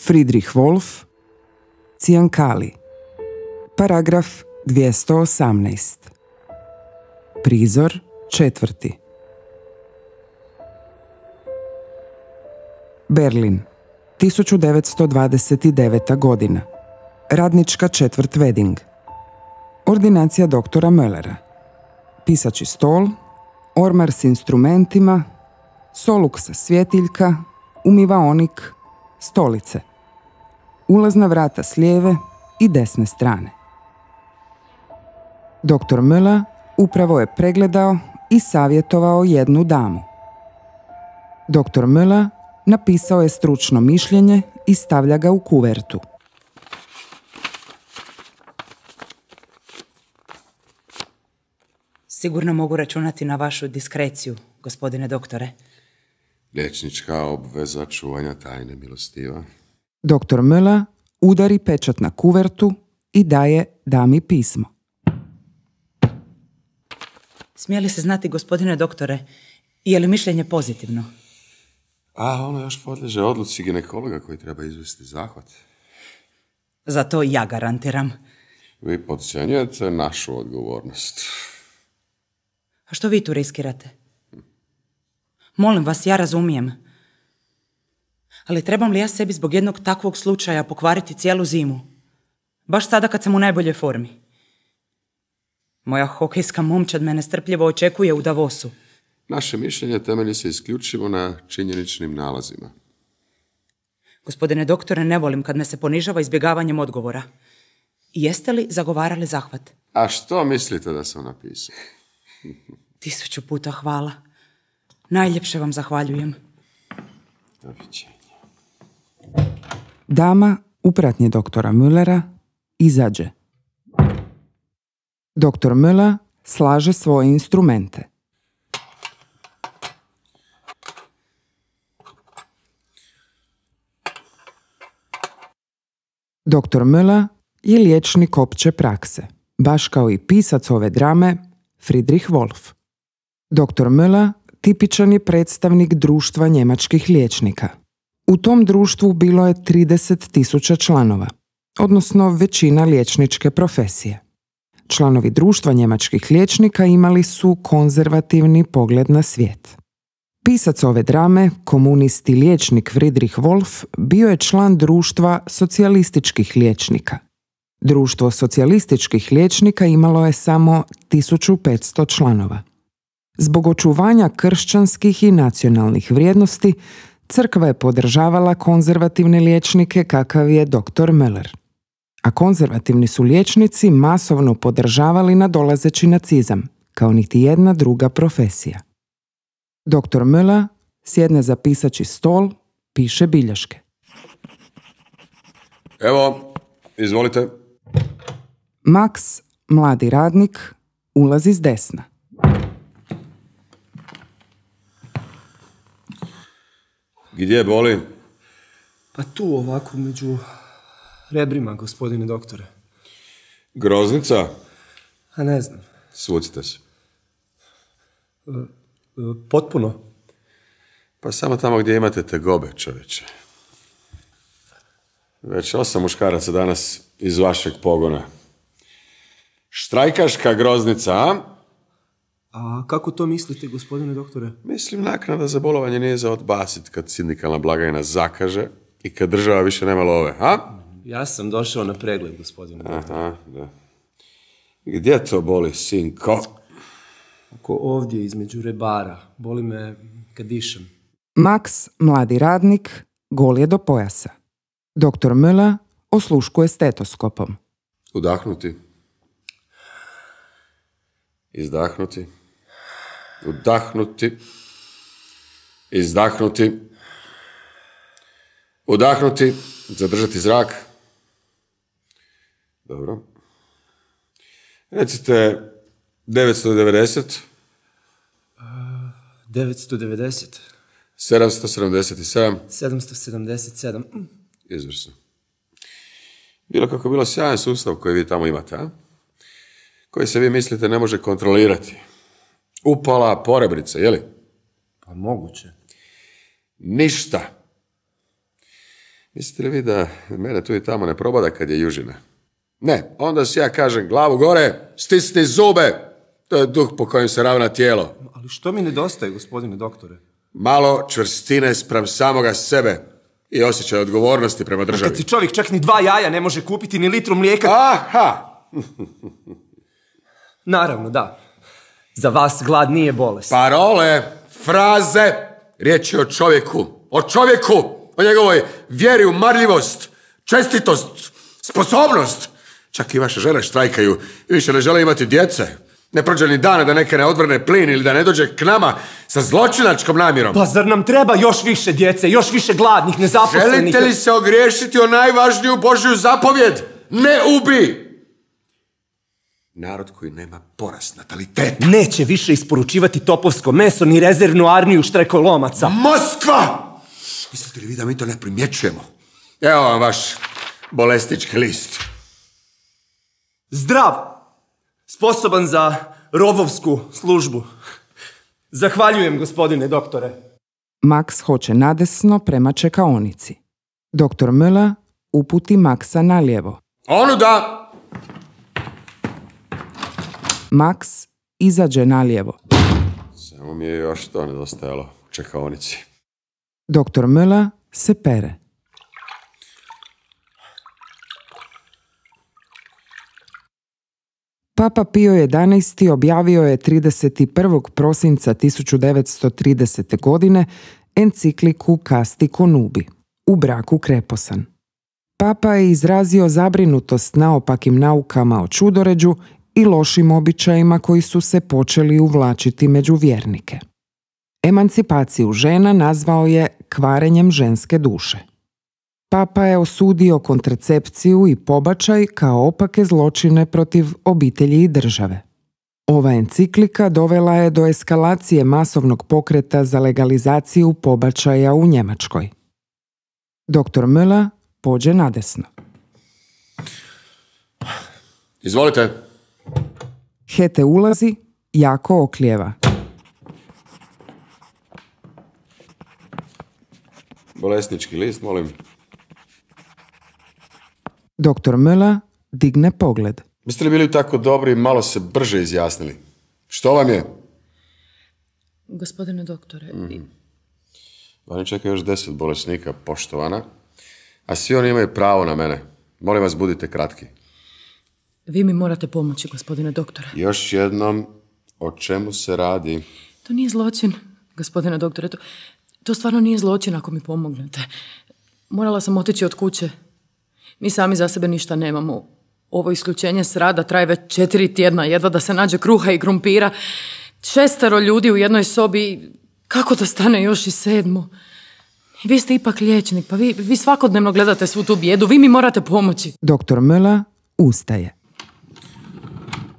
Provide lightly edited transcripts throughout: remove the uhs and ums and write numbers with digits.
Friedrich Wolf, Ciankali. Paragraf 218. Prizor 4. Berlin, 1929. godina. Radnička četvrt Wedding. Ordinacija doktora Möllera. Pisaći stol, ormar s instrumentima, soluk sa svjetiljka, umivaonik, stolice. Ulazna vrata s lijeve i desne strane. Doktor Möller upravo je pregledao i savjetovao jednu damu. Doktor Möller napisao je stručno mišljenje i stavlja ga u kuvertu. Sigurno mogu računati na vašu diskreciju, gospodine doktore. Liječnička obveza čuvanja tajne, milostiva. Doktor Möller udari pečat na kuvertu i daje dami pismo. Smije li se znati, gospodine doktore, je li mišljenje pozitivno? A ono još podliježe odluci ginekologa koji treba izvesti zahvat. Za to ja garantiram. Vi podcjenjujete našu odgovornost. A što vi tu riskirate? Molim vas, ja razumijem. Ali trebam li ja sebi zbog jednog takvog slučaja pokvariti cijelu zimu? Baš sada kad sam u najboljoj formi. Moja hokejska momčad me nestrpljivo očekuje u Davosu. Naše mišljenje temelji se isključivo na činjeničnim nalazima. Gospodine doktore, ne volim kad me se ponižava izbjegavanjem odgovora. Jeste li zagovarali zahvat? A što mislite da sam napisao? 1000 puta hvala. Najljepše vam zahvaljujem. Doviđenja. Dama u pratnji doktora Müllera izađe. Doktor Möller slaže svoje instrumente. Doktor Möller je liječnik opće prakse, baš kao i pisac ove drame Friedrich Wolf. Doktor Möller tipičan je predstavnik društva njemačkih liječnika. U tom društvu bilo je 30.000 članova, odnosno većina liječničke profesije. Članovi društva njemačkih liječnika imali su konzervativni pogled na svijet. Pisac ove drame, komunist i liječnik Friedrich Wolf, bio je član društva socijalističkih liječnika. Društvo socijalističkih liječnika imalo je samo 1500 članova. Zbog očuvanja kršćanskih i nacionalnih vrijednosti, crkva je podržavala konzervativne liječnike kakav je doktor Möller. A konzervativni su liječnici masovno podržavali nadolazeći nacizam, kao niti jedna druga profesija. Doktor Möller sjedne za pisaći stol, piše bilješke. Evo, izvolite. Max, mladi radnik, ulazi s desna. Gdje boli? Pa tu ovako među rebrima, gospodine doktore. Groznica? A ne znam. Svucite se. Potpuno? Pa samo tamo gdje imate tegobe, čovječe. Već 8 muškaraca danas iz vašeg pogona. Štrajkaška groznica, a? A kako to mislite, gospodine doktore? Mislim, naknada za bolovanje nije za odbacit kad sindikalna blagajna zakaže i kad država više nema love, a? Ja sam došao na pregled, gospodine doktore. Aha, da. Gdje to boli, sinko? Oko ovdje, između rebara. Boli me kad dišem. Max, mladi radnik, gol je do pojasa. Doktor Möller osluškuje stetoskopom. Udahnuti. Izdahnuti. Udahnuti. Izdahnuti. Udahnuti. Zadržati zrak. Dobro. Recite 990. 990. 777. 777. Izvrsno. Bilo kako bilo, sjajan sustav koji vi tamo imate, a? Koji se vi mislite ne može kontrolirati. Upala porebrica, je li? Pa moguće. Ništa. Mislite li vi da mene tu i tamo ne probada kad je južina? Ne, onda si ja kažem glavu gore, stisni zube. To je duh po kojem se ravna tijelo. Ali što mi nedostaje, gospodine doktore? Malo čvrstine spram samoga sebe i osjećaj odgovornosti prema državi. Kad si čovjek čak ni 2 jaja ne može kupiti, ni litru mlijeka... Aha! Naravno, da. Za vas glad nije bolest. Parole, fraze, riječ je o čovjeku. O čovjeku! O njegovoj vjeri u marljivost, čestitost, sposobnost. Čak i vaše žene štrajkaju i više ne žele imati djece. Ne prođe ni dana da neke ne odvrne plin ili da ne dođe k nama sa zločinačkom namjerom. Pa zar nam treba još više djece, još više gladnih, nezaposlenih? Želite li se ogriješiti o najvažniju Božju zapovjed? Ne ubi! Narod koji nema porast nataliteta. Neće više isporučivati topovsko meso ni rezervnu armiju štrajkolomaca. Moskva! Mislite li vi da mi to ne primjećujemo? Evo vam vaš bolesnički list. Zdrav! Sposoban za rovovsku službu. Zahvaljujem, gospodine doktore. Max hoće nadesno prema čekaonici. Doktor Müller uputi Maxa nalijevo. Onuda! Max izađe nalijevo. Samo mi je još to nedostajalo u čekaonici. Doktor Müller se pere. Papa Pio XI objavio je 31. prosinca 1930. godine encikliku Casti Connubi, u braku kreposan. Papa je izrazio zabrinutost naopakim naukama o čudoređu i lošim običajima koji su se počeli uvlačiti među vjernike. Emancipaciju žena nazvao je kvarenjem ženske duše. Papa je osudio kontracepciju i pobačaj kao opake zločine protiv obitelji i države. Ova enciklika dovela je do eskalacije masovnog pokreta za legalizaciju pobačaja u Njemačkoj. Doktor Müller pođe nadesno. Izvolite. Hete ulazi, jako oklijeva. Bolesnički list, molim. Doktor Müller digne pogled. Biste li bili tako dobri, malo se brže izjasnili? Što vam je? Gospodine doktore... Vani čeka još 10 bolesnika, poštovana, a svi oni imaju pravo na mene. Molim vas, budite kratki. Vi mi morate pomoći, gospodine doktore. Još jednom, o čemu se radi? To nije zločin, gospodine doktore. To stvarno nije zločin ako mi pomognete. Morala sam otići od kuće. Mi sami za sebe ništa nemamo. Ovo isključenje s rada traje već 4 tjedna. Jedva da se nađe kruha i krumpira. 6 ljudi u jednoj sobi. Kako da stane još i 7? Vi ste ipak liječnik, pa vi svakodnevno gledate svu tu bijedu. Vi mi morate pomoći. Doktor Müller ustaje.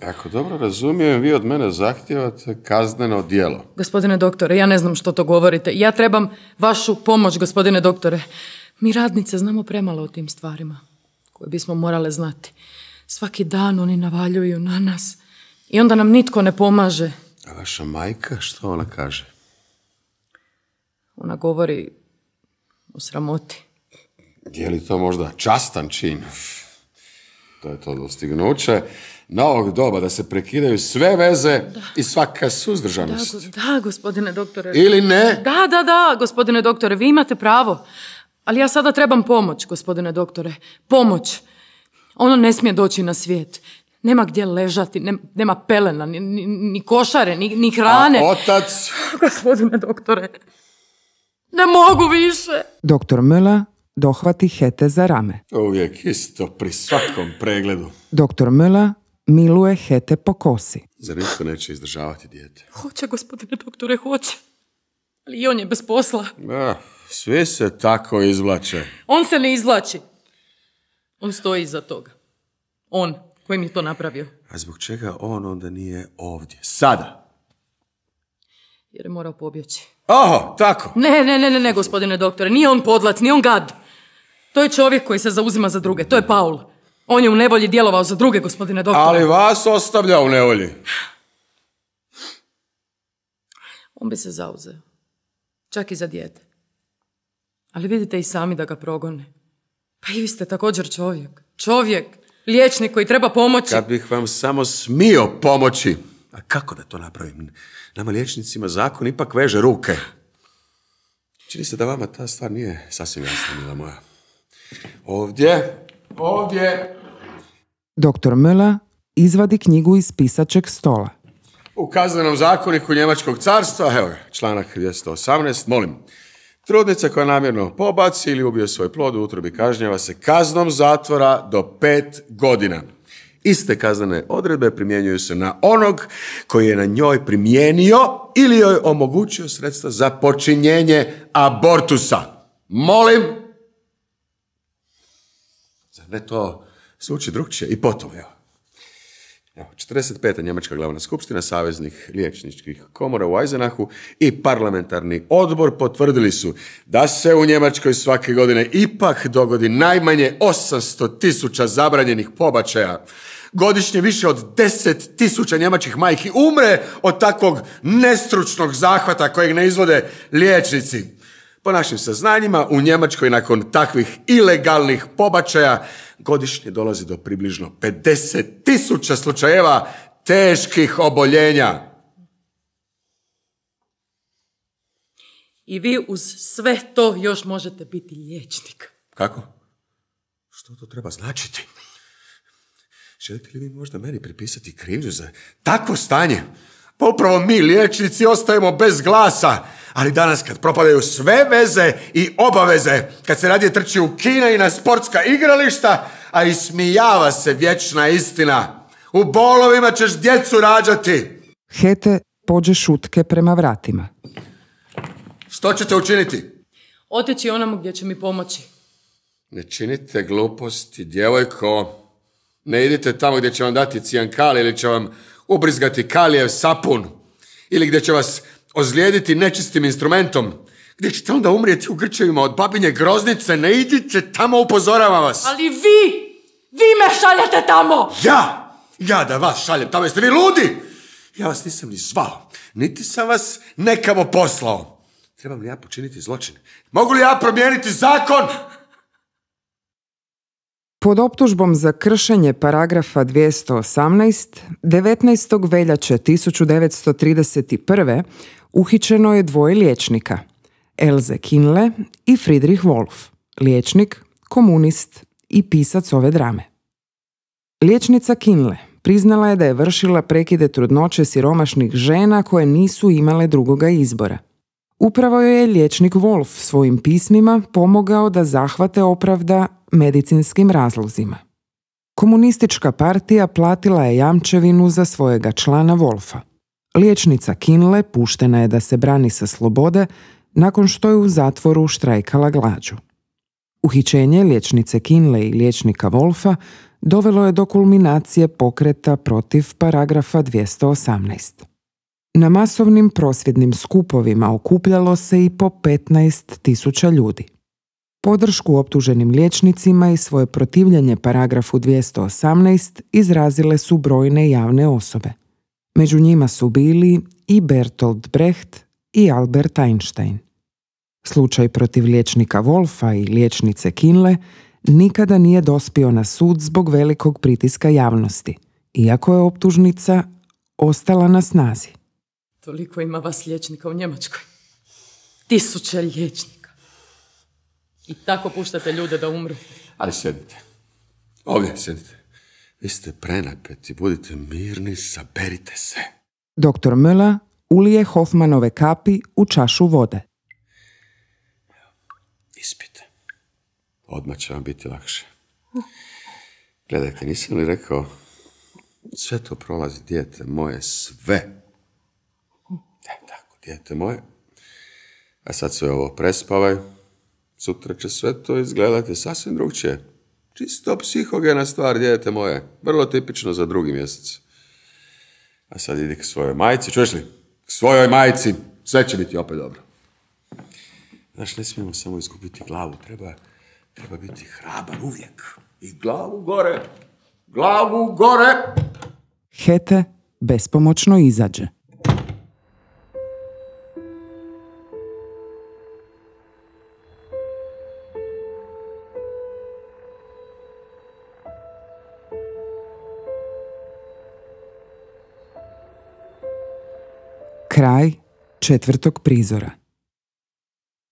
Ako dobro razumijem, vi od mene zahtijevate kazneno djelo. Gospodine doktore, ja ne znam što to govorite. Ja trebam vašu pomoć, gospodine doktore. Mi radnice znamo premalo o tim stvarima koje bismo morale znati. Svaki dan oni navaljuju na nas i onda nam nitko ne pomaže. A vaša majka, što ona kaže? Ona govori o sramoti. Je li to možda častan čin? To je to dostignuće novog doba, da se prekidaju sve veze i svaka suzdržanost. Da, gospodine doktore. Ili ne? Da, gospodine doktore, vi imate pravo. Ali ja sada trebam pomoć, gospodine doktore. Pomoć. Ono ne smije doći na svijet. Nema gdje ležati, nema pelena, ni košare, ni hrane. A otac? Gospodine doktore, ne mogu više. Doktor Müller dohvati Hete za rame. Uvijek isto, pri svakom pregledu. Doktor Müller miluje Hete po kosi. Zar nitko neće izdržavati dijete? Hoće, gospodine doktore, hoće. Ali i on je bez posla. Svi se tako izvlače. On se ne izvlači. On stoji iza toga. On, koji mi je to napravio. A zbog čega on onda nije ovdje? Sada? Jer je morao pobjeći. Oho, tako? Ne, gospodine doktore. Nije on podlac, nije on gad. To je čovjek koji se zauzima za druge. To je Paul. On je u nevolji djelovao za druge, gospodine doktore. Ali vas ostavlja u nevolji. On bi se zauzeo. Čak i za dijete. Ali vidite i sami da ga progone. Pa i vi ste također čovjek. Čovjek, liječnik koji treba pomoći. Kad bih vam samo smio pomoći. A kako da to napravim? Nama liječnicima zakon ipak veže ruke. Čini se da vama ta stvar nije sasvim jasna, mila moja. Ovdje. Dr. Müller izvadi knjigu iz pisačeg stola. U kaznenom zakoniku Njemačkog carstva, evo ga, članak 218, molim. Trudnica koja namjerno pobaci ili ubije svoj plod u utrobi kažnjava se kaznom zatvora do 5 godina. Iste kaznene odredbe primjenjuju se na onog koji je na njoj primijenio ili joj omogućio sredstva za počinjenje abortusa. Molim. Zar ne to zvuči drukčije? I potom, evo. 45. Njemačka glavna skupština saveznih liječničkih komora u Eisenachu i parlamentarni odbor potvrdili su da se u Njemačkoj svake godine ipak dogodi najmanje 800.000 zabranjenih pobačaja. Godišnje više od 10.000 njemačkih majki umre od takvog nestručnog zahvata kojeg ne izvode liječnici. Po našim saznanjima, u Njemačkoj nakon takvih ilegalnih pobačaja godišnje dolazi do približno 50.000 slučajeva teških oboljenja. I vi uz sve to još možete biti liječnik. Kako? Što to treba značiti? Želite li vi možda meni pripisati krivnju za takvo stanje? Pa upravo mi, liječnici, ostajemo bez glasa. Ali danas kad propadaju sve veze i obaveze, kad se radije trči u kina i na sportska igrališta, a ismijava se vječna istina. U bolovima ćeš djecu rađati. Hete pođe šutke prema vratima. Što ćete učiniti? Otići onamo gdje će mi pomoći. Ne činite gluposti, djevojko. Ne idite tamo gdje će vam dati cijankali ili će vam ubrizgati kalijev sapun. Ili gdje će vas ozlijediti nečistim instrumentom. Gdje ćete onda umrijeti u grčevima od babinje groznice. Ne idite tamo, upozoravam vas. Ali vi me šaljete tamo! Ja da vas šaljem tamo, jeste vi ludi? Ja vas nisam ni zvao, niti sam vas nekamo poslao. Trebam li ja počiniti zločin? Mogu li ja promijeniti zakon? Pod optužbom za kršenje paragrafa 218, 19. veljače 1931. uhićeno je dvoje liječnika, Else Kinle i Friedrich Wolf, liječnik, komunist i pisac ove drame. Liječnica Kinle priznala je da je vršila prekide trudnoće siromašnih žena koje nisu imale drugoga izbora. Upravo joj je liječnik Wolf svojim pismima pomogao da zahvate opravda medicinskim razlozima. Komunistička partija platila je jamčevinu za svojega člana Wolfa. Liječnica Kinle puštena je da se brani sa slobode nakon što je u zatvoru štrajkala glađu. Uhićenje liječnice Kinle i liječnika Wolfa dovelo je do kulminacije pokreta protiv paragrafa 218. Na masovnim prosvjednim skupovima okupljalo se i po 15.000 ljudi. Podršku optuženim liječnicima i svoje protivljenje paragrafu 218 izrazile su brojne javne osobe. Među njima su bili i Bertolt Brecht i Albert Einstein. Slučaj protiv liječnika Wolfa i liječnice Kinle nikada nije dospio na sud zbog velikog pritiska javnosti, iako je optužnica ostala na snazi. Toliko ima vas liječnika u Njemačkoj. 1000 liječnika. I tako puštate ljude da umru. Ali sjedite. Ovdje sjedite. Vi ste prenapeti, budite mirni, saberite se. Dr. Müller ulije Hoffmanove kapi u čašu vode. Ispite. Odmah će vam biti lakše. Gledajte, nisam li rekao, sve to prolazi, dijete moje, sve. Tako, dijete moje. A sad sve ovo prespavaj. Sutra će sve to izgledati sasvim drugčije. Čisto psihogena stvar, dijete moje. Vrlo tipično za 2. mjesec. A sad idi k svojoj majci, čuješ li? K svojoj majci. Sve će biti opet dobro. Znaš, ne smijemo samo izgubiti glavu. Treba biti hrabar uvijek. I glavu gore. Glavu gore. Hete bespomoćno izađe. Kraj 4. prizora.